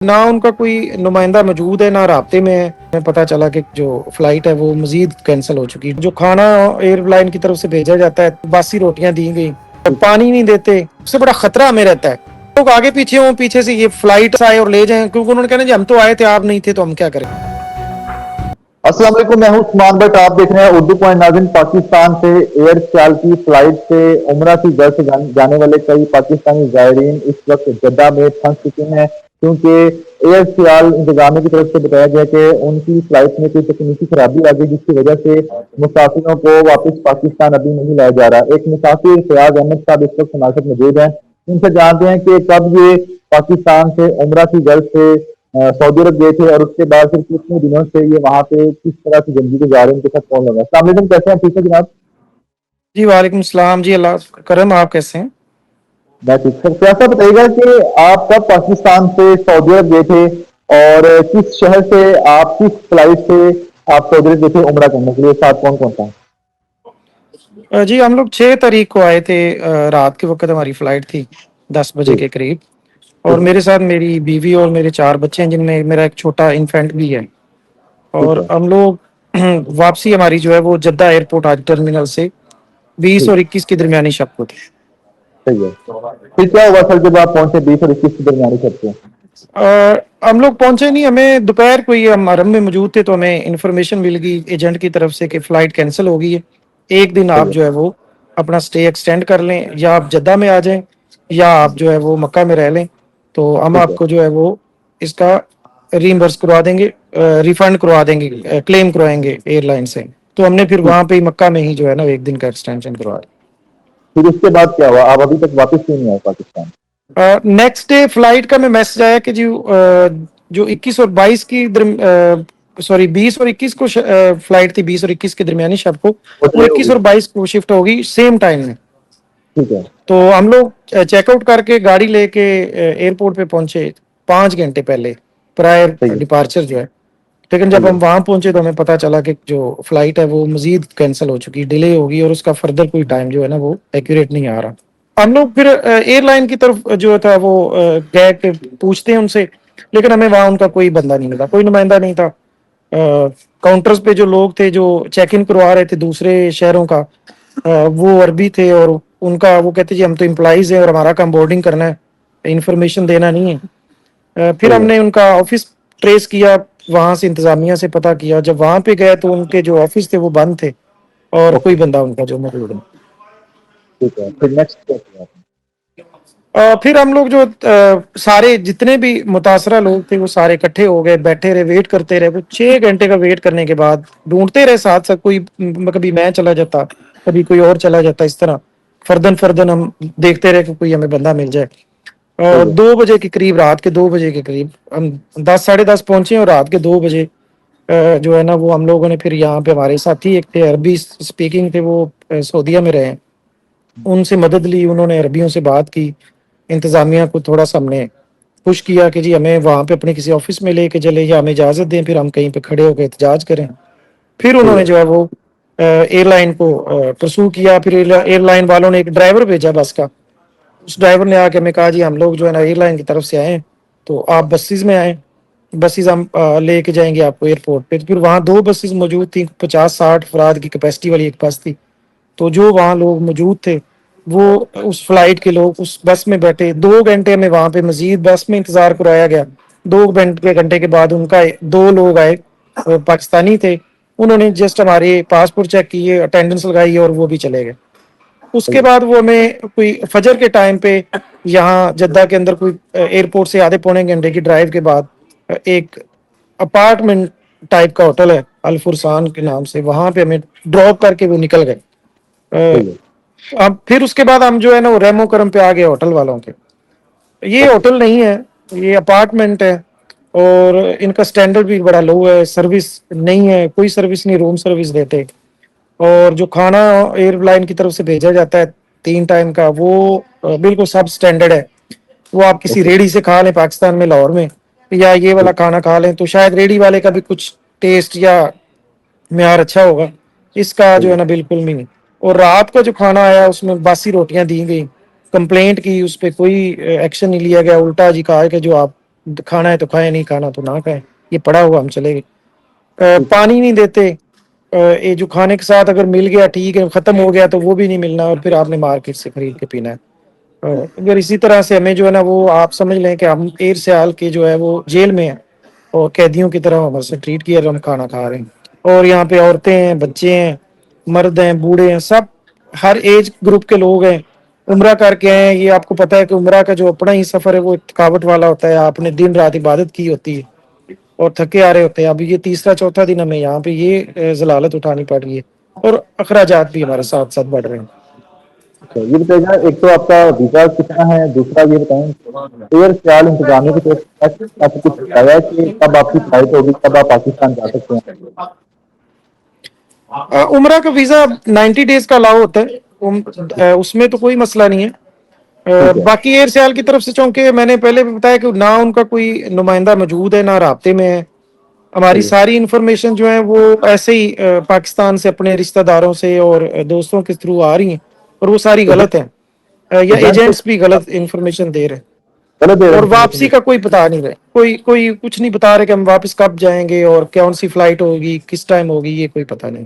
نہ ان کا کوئی نمائندہ موجود ہے، نہ رابطے میں ہے. ہمیں پتا چلا کہ جو فلائٹ ہے وہ مزید کینسل ہو چکی. جو کھانا ایئر لائن کی طرف سے بھیجا جاتا ہے باسی روٹیاں دی گئی، پانی نہیں دیتے. اس سے بڑا خطرہ ہمیں رہتا ہے. لوگ آگے پیچھے ہوں، پیچھے سے یہ فلائٹ آئے اور لے جائیں، کیونکہ انہوں نے کہنا جی ہم تو آئے تھے، آپ نہیں تھے تو ہم کیا کریں. السلام علیکم، میں ہوں عثمان بٹ. آپ دیکھ رہے ہیں اردو پوائنٹ. ناظرین، پاکستان سے ایئر خیال کی فلائٹ سے عمرہ کی غرض سے جانے والے کئی پاکستانی زائرین اس وقت جدہ میں پھنس چکے ہیں، کیونکہ ایئر خیال انتظامیہ کی طرف سے بتایا گیا کہ ان کی فلائٹ میں کوئی تکنیکی خرابی آ گئی، جس کی وجہ سے مسافروں کو واپس پاکستان ابھی نہیں لایا جا رہا. ایک مسافر فیاض احمد صاحب اس وقت ہمارے ساتھ موجود ہیں. ان سے جانتے ہیں کہ کب یہ پاکستان سے عمرہ کی غرض سے سعودی عرب گئے تھے، اور اس کے بعد پھر کتنے دنوں سے یہ وہاں پہ کس طرح کی زندگی گزار رہے ہیں. ان کے ساتھ کون لگا. السلام علیکم، کیسے ہیں؟ ٹھیک ہے جناب. جی وعلیکم السلام. جی اللہ کرم. آپ کیسے ہیں؟ میں ٹھیک. سر کیسا بتائیے گا کہ آپ کب پاکستان سے سعودی عرب گئے تھے، اور کس شہر سے آپ کس فلائٹ سے آپ سعودی عرب گئے تھے عمرہ کرنے کے لیے؟ ساتھ کون کون تھا؟ جی ہم لوگ 6 تاریخ کو آئے تھے. رات کے وقت ہماری فلائٹ تھی 10 بجے ٹھیک کے قریب. اور ٹھیک ہے میرے ساتھ میری بیوی اور میرے 4 بچے ہیں، جن میں میرا ایک چھوٹا انفینٹ بھی ہے. اور ٹھیک ہے ہم لوگ واپسی ہماری جو ہے وہ جدہ ایئرپورٹ آج ٹرمینل سے 20 ٹھیک. اور 21 کی درمیانی شب کو تھی. صحیح ہے. پھر کیا ہوا سر جب آپ پہنچے 20 اور 21 کے درمیانی شب کو؟ ہم لوگ پہنچے نہیں. ہمیں دوپہر کو ہم حرم میں موجود تھے تو ہمیں انفارمیشن مل گئی ایجنٹ کی طرف سے کہ فلائٹ کینسل ہو گئی ہے. ایک دن آپ صحیح جو ہے وہ اپنا سٹے ایکسٹینڈ کر لیں، یا آپ جدہ میں آ جائیں یا آپ جو ہے وہ مکہ میں رہ لیں. تو ہم ٹھیک آپ ہے کو جو ہے وہ اس کا ریمبرس کروا دیں گے، ریفنڈ کروا دیں گے، کلیم کروائیں گے ایئر لائن سے. تو ہم نے پھر ٹھیک. وہاں پہ مکہ میں ہی جو ہے نا ایک دن کا ایکسٹینشن کروا دیا. پھر اس کے بعد کیا ہوا؟ آپ ابھی تک واپس کیوں نہیں آئے پاکستان؟ نیکسٹ ڈے فلائٹ کا میں میسج آیا کہ جی جو 21 اور 22 کی سوری 20 اور 21 کو فلائٹ تھی، 20 اور 21 کے درمیانی شب کو، وہ ڈیلے 21 ہوگی. اور 22 کو شفٹ ہوگی سیم ٹائم میں. ٹھیک ہے. تو ہم لوگ چیک آؤٹ کر کے گاڑی لے کے ایئرپورٹ پہ پہنچے 5 گھنٹے پہلے پرائر صحیح ہے. ڈپارچر جو ہے. لیکن صحیح جب ہے. ہم وہاں پہنچے تو ہمیں پتا چلا کہ جو فلائٹ ہے وہ مزید کینسل ہو چکی، ڈیلے ہوگی، اور اس کا فردر کوئی ٹائم جو ہے نا وہ ایکوریٹ نہیں آ رہا. ہم لوگ پھر ایئر لائن کی طرف جو تھا وہ گئے کہ پوچھتے ہیں ان سے، لیکن ہمیں وہاں ان کا کوئی بندہ نہیں ملا، کوئی نمائندہ نہیں تھا. کاؤنٹرز پہ جو لوگ تھے جو چیک ان کروا رہے تھے دوسرے شہروں کا، وہ عربی تھے، اور ان کا وہ کہتے جی ہم تو امپلائیز ہیں اور ہمارا کام بورڈنگ کرنا ہے، انفارمیشن دینا نہیں ہے. پھر صحیح ہم ہے. نے ان کا آفس ٹریس کیا، وہاں سے انتظامیہ سے پتا کیا. جب وہاں پہ گئے تو ان کے جو آفس تھے وہ بند تھے، اور اوکے. کوئی بندہ ان کا جو موجود نہیں. ٹھیک ہے. پھر نیکسٹ کیا کیا آپ نے؟ پھر ہم لوگ جو سارے جتنے بھی متاثرہ لوگ تھے وہ سارے اکٹھے ہو گئے، بیٹھے رہے، ویٹ کرتے رہے. وہ 6 گھنٹے کا ویٹ کرنے کے بعد ڈھونڈتے رہے ساتھ ساتھ. کوئی کبھی میں چلا جاتا، کبھی کوئی اور چلا جاتا. اس طرح فردن فردن ہم دیکھتے رہے کہ کوئی ہمیں بندہ مل جائے. صحیح ہے. 2 بجے کے قریب، رات کے 2 بجے کے قریب ہم 10 ساڑھے 10 پہنچے، اور رات کے 2 بجے جو ہے نا وہ ہم لوگوں نے پھر یہاں پہ ہمارے ساتھی ایک تھے عربی اسپیکنگ تھے، وہ سعودیہ میں رہے، ان سے مدد لی. انہوں نے عربیوں سے بات کی. انتظامیہ کو تھوڑا سا ہم نے پش کیا کہ جی ہمیں وہاں پہ اپنے کسی آفس میں لے کے چلے، یا ہمیں اجازت دیں پھر ہم کہیں پہ کھڑے ہو کے احتجاج کریں. پھر انہوں نے جو ہے وہ ایئر لائن کو پرسو کیا. پھر ایئر لائن والوں نے ایک ڈرائیور بھیجا بس کا. اس ڈرائیور نے آ کے ہمیں کہا جی ہم لوگ جو ہے نا ایئر لائن کی طرف سے آئے ہیں، تو آپ بسیز میں آئیں، بسیز ہم لے کے جائیں گے آپ کو ایئرپورٹ پہ. پھر وہاں 2 بسیز موجود تھیں، 50-60 افراد کی کیپیسٹی والی ایک بس تھی. تو جو وہاں لوگ موجود تھے وہ اس فلائٹ کے لوگ اس بس میں بیٹھے. 2 گھنٹے میں وہاں پہ مزید بس میں انتظار کرایا گیا. 2 گھنٹے کے بعد ان کا 2 لوگ آئے، پاکستانی تھے. انہوں نے جسٹ ہمارے پاسپورٹ چیک کیے، اٹینڈنس لگائی، اور وہ بھی چلے گئے. اس صحیح کے ہے. بعد وہ ہمیں کوئی فجر کے ٹائم پہ یہاں جدہ کے اندر کوئی ایئرپورٹ سے آدھے پونے گھنٹے کی ڈرائیو کے بعد ایک اپارٹمنٹ ٹائپ کا ہوٹل ہے الفرسان کے نام سے، وہاں پہ ہمیں ڈراپ کر کے وہ نکل گئے. صحیح ہے. اب پھر اس کے بعد ہم جو ہے نا وہ ریمو کرم پہ آ گئے ہوٹل والوں کے. یہ اوکے. ہوٹل نہیں ہے، یہ اپارٹمنٹ ہے، اور ان کا سٹینڈرڈ بھی بڑا لو ہے. سروس نہیں ہے، کوئی سروس نہیں، روم سروس دیتے. اور جو کھانا ایئر لائن کی طرف سے بھیجا جاتا ہے 3 ٹائم کا، وہ بالکل سب سٹینڈرڈ ہے. وہ آپ کسی اوکے. ریڑی سے کھا لیں پاکستان میں لاہور میں، یا یہ والا ٹھیک. کھانا کھا لیں، تو شاید ریڑی والے کا بھی کچھ ٹیسٹ یا معیار اچھا ہوگا، اس کا جو صحیح ہے ہے. نا بالکل بھی نہیں. اور رات کا جو کھانا آیا اس میں باسی روٹیاں دی گئی. کمپلینٹ کی، اس پہ کوئی ایکشن نہیں لیا گیا. الٹا جی کہا کہ جو آپ کھانا ہے تو کھائیں, نہیں کھانا تو نہ کھائیں, یہ پڑا ہوا ہم چلے گئے. پانی نہیں دیتے, یہ جو کھانے کے ساتھ اگر مل گیا ٹھیک ہے, ختم ہو گیا تو وہ بھی نہیں ملنا, اور پھر آپ نے مارکیٹ سے خرید کے پینا ہے. اگر اسی طرح سے ہمیں جو ہے نا وہ آپ سمجھ لیں کہ ہم ایر سیال کے جو ہے وہ جیل میں ہیں, اور قیدیوں کی طرح ہمارے سے ٹریٹ کیا جو ہم کھانا کھا رہے ہیں. اور یہاں پہ عورتیں ہیں, بچے ہیں, مرد ہیں, بوڑھے ہیں, سب ہر ایج گروپ کے لوگ ہیں. عمرہ کر کے ہیں, یہ آپ کو پتا ہے کہ عمرہ کا جو اپنا ہی سفر ہے وہ تھکاوٹ والا ہوتا ہے, آپ نے دن رات عبادت کی ہوتی ہے اور تھکے آ رہے ہوتے ہیں. اب یہ تیسرا چوتھا دن ہمیں یہاں پہ یہ ضلالت اٹھانی پڑ رہی ہے, اور اخراجات بھی ہمارے ساتھ ساتھ بڑھ رہے ہیں. اچھا، یہ بتائیے گا، ایک تو آپ کا ویزا کتنا ہے، دوسرا یہ بتائیں ایئر سیال انتظامیہ کی طرف سے آپ کو کچھ بتایا ہے کہ کب آپ کی فلائٹ ہوگی، کب آپ پاکستان جا سکتے ہیں؟ عمرہ کا ویزا 90 ڈیز کا الاؤ ہوتا ہے, اس میں تو کوئی مسئلہ نہیں ہے. ٹھیک ہے. باقی ایئر سیال کی طرف سے, چونکہ میں نے پہلے بھی بتایا کہ نہ ان کا کوئی نمائندہ موجود ہے, نہ رابطے میں ہے. ہماری صحیح ہے. ساری انفارمیشن جو ہے وہ ایسے ہی پاکستان سے اپنے رشتہ داروں سے اور دوستوں کے تھرو آ رہی ہیں, اور وہ ساری غلط ہیں, یا ایجنٹ ایجنٹس بھی غلط انفارمیشن دے رہے ہیں. غلط دے رہے اور ہیں انفارمیشن. واپسی کا کوئی پتا نہیں رہے, کوئی کچھ نہیں بتا رہے کہ ہم واپس کب جائیں گے اور کون سی فلائٹ ہوگی, کس ٹائم ہوگی, یہ کوئی پتا نہیں.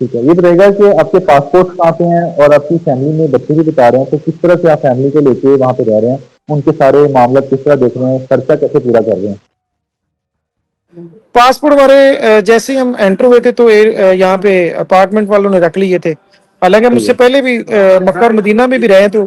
ٹھیک ہے، یہ بتائیے گا کہ آپ کے پاسپورٹ کہاں پہ ہیں، اور آپ کی فیملی میں بچے بھی بتا رہے ہیں، تو کس طرح سے آپ فیملی کو لے کے وہاں پہ رہ رہے ہیں، ان کے سارے معاملات کس طرح دیکھ رہے ہیں، خرچہ کیسے پورا کر رہے ہیں؟ پاسپورٹ ہمارے جیسے ہی ہم انٹر ہوئے تھے تو یہاں پہ اپارٹمنٹ والوں نے رکھ لیے تھے. حالانکہ ہم اس صحیح سے ہے. پہلے بھی مکہ اور مدینہ میں بھی رہے, تو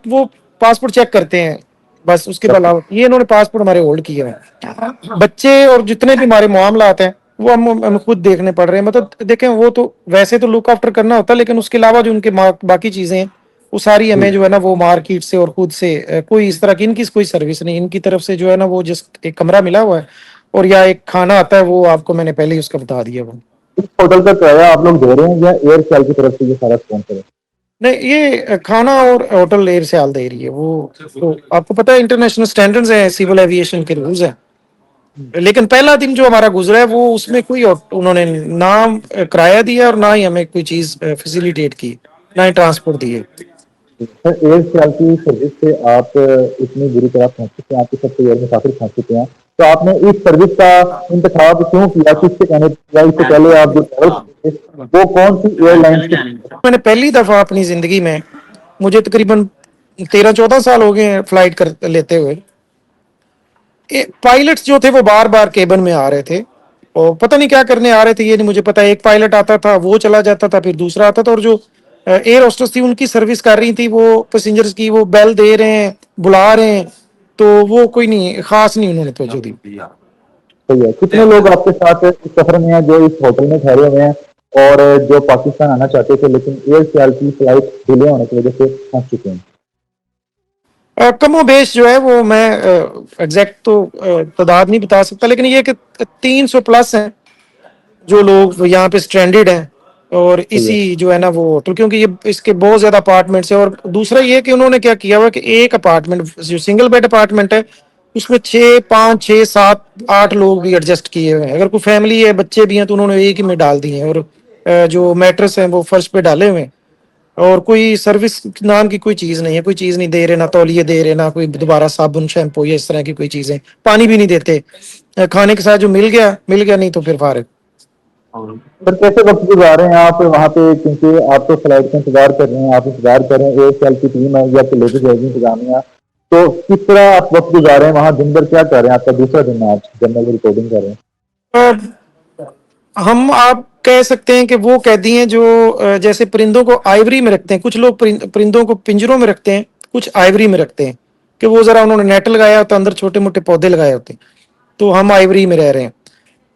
وہ پاسپورٹ چیک کرتے ہیں بس, اس کے سب کچھ. علاوہ یہ انہوں نے پاسپورٹ ہمارے ہولڈ کیے ہیں. بچے اور جتنے بھی ہمارے معاملات ہیں وہ ہم خود دیکھنے پڑ رہے ہیں. مطلب دیکھیں, وہ تو ویسے تو لک آفٹر کرنا ہوتا ہے, لیکن اس کے علاوہ جو ان کے باقی چیزیں ہیں وہ ساری جی. ہمیں جو ہے نا وہ مارکیٹ سے اور خود سے, کوئی اس طرح کی ان کی کوئی سروس نہیں. ان کی طرف سے جو ہے نا وہ جس ایک کمرہ ملا ہوا ہے اور یا ایک کھانا آتا ہے, وہ آپ کو میں نے پہلے ہی اس کا بتا دیا. وہ اس ہوٹل کا کرایہ آپ لوگ دے رہے ہیں یا ایئر سیل کی طرف سے یہ سارا اسپانسر ہے؟ نہیں, یہ کھانا اور ہوٹل ایر سیال دے رہی ہے. وہ تو آپ کو پتا ہے انٹرنیشنل اسٹینڈرڈز ہیں, سول ایویشن کے رولز ہیں. لیکن پہلا دن جو ہمارا گزرا ہے وہ اس میں کوئی انہوں نے نہ کرایہ دیا اور نہ ہی ہمیں کوئی چیز فیسیلیٹیٹ کی, نہ ہی ٹرانسپورٹ دیے. سر، ایئر سیال کی سروس سے آپ اتنی بری طرح پہنچ چکے ہیں، آپ کے سب سے ایئر مسافر پہنچ چکے ہیں، تو آپ نے اس سروس کا انتخاب کیوں کیا، کس کے کہنے پہ کیا؟ اس سے پہلے آپ جو ٹریول کرتے تھے وہ کون سی ایئر لائنس کے؟ میں نے پہلی دفعہ اپنی زندگی میں, مجھے تقریباً 13-14 سال ہو گئے ہیں فلائٹ کر لیتے ہوئے. پائلٹس جو تھے وہ بار بار کیبن میں آ رہے تھے, اور پتہ نہیں کیا کرنے آ رہے تھے, یہ نہیں مجھے پتا. ایک پائلٹ آتا تھا, وہ چلا جاتا تھا, پھر دوسرا آتا تھا, اور جو ایئر ہوسٹس تھی ان کی سروس کر رہی تھی, وہ پیسنجرز کی وہ بیل دے رہے ہیں, بلا رہے ہیں, تو وہ کوئی نہیں خاص نہیں انہوں نے توجہ دی. صحیح ہے. کتنے لوگ آپ کے ساتھ اس سفر میں ہیں جو اس ہوٹل میں ٹھہرے ہوئے ہیں اور جو پاکستان آنا چاہتے تھے لیکن ایئر سیال کی فلائٹ ڈیلے ہونے کی وجہ سے پہنچ چکے ہیں؟ کم و بیش جو ہے وہ میں ایگزیکٹ تو تعداد نہیں بتا سکتا, لیکن یہ کہ 300 پلس ہیں جو لوگ یہاں پہ اسٹرینڈڈ ہیں. اور صحیح ہے. اسی جو ہے نا وہ ہوٹل, کیونکہ یہ اس کے بہت زیادہ اپارٹمنٹس ہیں. اور دوسرا یہ کہ انہوں نے کیا کیا ہوا کہ ایک اپارٹمنٹ جو سنگل بیڈ اپارٹمنٹ ہے اس میں 6 5 6 7 8 لوگ بھی ایڈجسٹ کیے ہوئے ہیں. اگر کوئی فیملی ہے, بچے بھی ہیں, تو انہوں نے ایک ہی میں ڈال دیے ہیں, اور جو میٹرس ہیں وہ فرش پہ ڈالے ہوئے ہیں. اور کوئی سروس نام کی کوئی چیز نہیں ہے, کوئی چیز نہیں دے رہے, نہ تولیے دے رہے, نہ کوئی دوبارہ صابن شیمپو یا اس طرح کی کوئی چیزیں. پانی بھی نہیں دیتے, کھانے کے ساتھ جو مل گیا نہیں تو پھر فارغ. سر، کیسے وقت گزار رہے ہیں آپ وہاں پہ، کیونکہ آپ تو فلائٹ کا انتظار کر رہے ہیں، آپ انتظار کر رہے ہیں ایئر سیل کی ٹیم ہے یا آپ کو لے کے جائے گی انتظامیہ، تو کس طرح آپ وقت گزار رہے ہیں وہاں؟ دن بھر کیا کر رہے ہیں؟ آپ کا دوسرا دن ہے آج جب میں ریکارڈنگ کر رہے ہیں. ہم آپ کہہ سکتے ہیں کہ وہ قیدی ہیں جو جیسے پرندوں کو آئیوری میں رکھتے ہیں. کچھ لوگ پرندوں کو پنجروں میں رکھتے ہیں, کچھ آئیوری میں رکھتے ہیں, کہ وہ ذرا انہوں نے نیٹ لگایا ہوتا ہے, اندر چھوٹے موٹے پودے لگائے ہوتے ہیں. تو ہم آئیوری میں رہ رہے ہیں.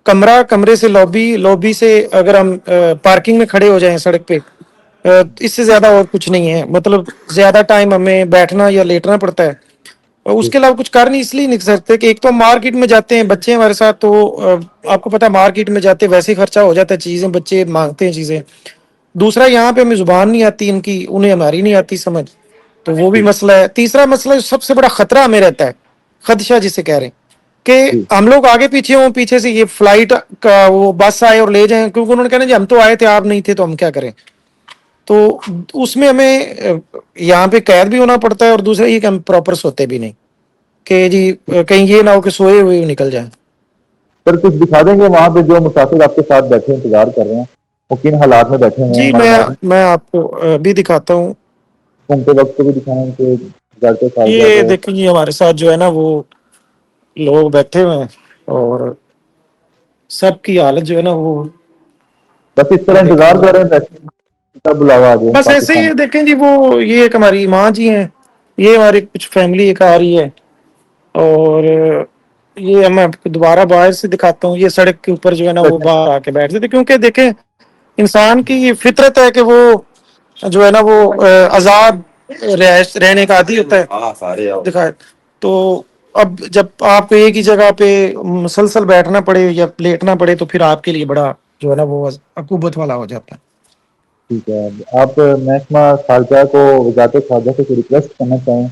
کمرے سے لابی سے اگر ہم پارکنگ میں کھڑے ہو جائیں سڑک پہ, اس سے زیادہ اور کچھ نہیں ہے. مطلب زیادہ ٹائم ہمیں بیٹھنا یا لیٹنا پڑتا ہے, اور اس جی. کے علاوہ کچھ کر نہیں اس لیے نہیں سکتے کہ ایک تو ہم مارکیٹ میں جاتے ہیں, بچے ہمارے ساتھ, تو آپ کو پتا ہے مارکیٹ میں جاتے ویسے ہی خرچہ ہو جاتا ہے, چیزیں بچے مانگتے ہیں چیزیں. دوسرا یہاں پہ ہمیں زبان نہیں آتی ان کی, انہیں ہماری نہیں آتی سمجھ, تو وہ بھی جی. مسئلہ ہے. تیسرا مسئلہ جو سب سے بڑا خطرہ ہمیں رہتا ہے, خدشہ جسے کہہ رہے ہیں, کہ جی. ہم لوگ آگے پیچھے ہوں, پیچھے سے یہ فلائٹ کا وہ بس آئے اور لے جائیں, کیونکہ انہوں نے کہنا جی ہم تو آئے تھے, آپ نہیں تھے, تو ہم کیا کریں. تو اس میں ہمیں یہاں پہ قید بھی ہونا پڑتا ہے, اور دوسرا یہ کہ ہم پراپر سوتے بھی نہیں. کہ جی کہیں یہ نہ ہو کہ سوئے ہوئے نکل جائیں. سر کچھ دکھا دیں گے وہاں پہ جو مسافر آپ کے ساتھ بیٹھے انتظار کر رہے ہیں وہ کن حالات میں بیٹھے ہوئے ہیں جی ہمارے ناظرین؟ میں آپ کو بھی دکھاتا ہوں. گھومتے وقت کو بھی دکھائیں کہ گھر کے خارجہ یہ کو. دیکھیں جی ہمارے ساتھ جو ہے نا وہ لوگ بیٹھے ہوئے ہیں اور سب کی حالت جو ہے نا وہ بس اس طرح دیکھیں انتظار جی. کر رہے ہیں بیٹھے کا بلاوا آ جائے بس ایسے پاکستان. ہی دیکھیں جی وہ یہ ایک ہماری ماں جی ہیں, یہ ہماری کچھ فیملی ایک آ رہی ہے, اور یہ میں دوبارہ باہر سے دکھاتا ہوں. یہ سڑک کے اوپر جو ہے نا وہ باہر آ کے بیٹھ جاتے, کیونکہ دیکھیں انسان کی یہ فطرت ہے کہ وہ جو ہے نا وہ آزاد رہنے کا عادی ہوتا ہے. دکھائے تو اب جب آپ کو ایک ہی جگہ پہ مسلسل بیٹھنا پڑے یا لیٹنا پڑے تو پھر آپ کے لیے بڑا جو ہے نا وہ عقوبت والا ہو جاتا ہے. ٹھیک ہے, آپ محکمہ خارجہ کو وزارت خارجہ سے کوئی ریکویسٹ کرنا چاہیں,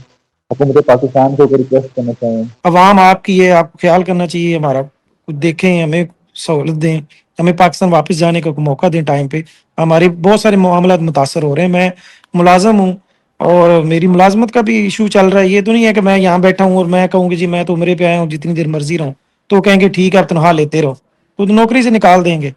حکومت پاکستان کو کوئی ریکویسٹ کرنا چاہیں؟ عوام آپ کی ہے, آپ کو خیال کرنا چاہیے ہمارا, کچھ دیکھیں ہمیں سہولت دیں, ہمیں پاکستان واپس جانے کا موقع دیں ٹائم پہ. ہمارے بہت سارے معاملات متاثر ہو رہے ہیں. میں ملازم ہوں اور میری ملازمت کا بھی ایشو چل رہا ہے. یہ تو نہیں ہے کہ میں یہاں بیٹھا ہوں اور میں کہوں گی جی میں تو عمرے پہ آیا ہوں جتنی دیر مرضی رہوں, تو کہیں گے ٹھیک ہے آپ تنخواہ لیتے رہو, تو نوکری سے نکال دیں گے.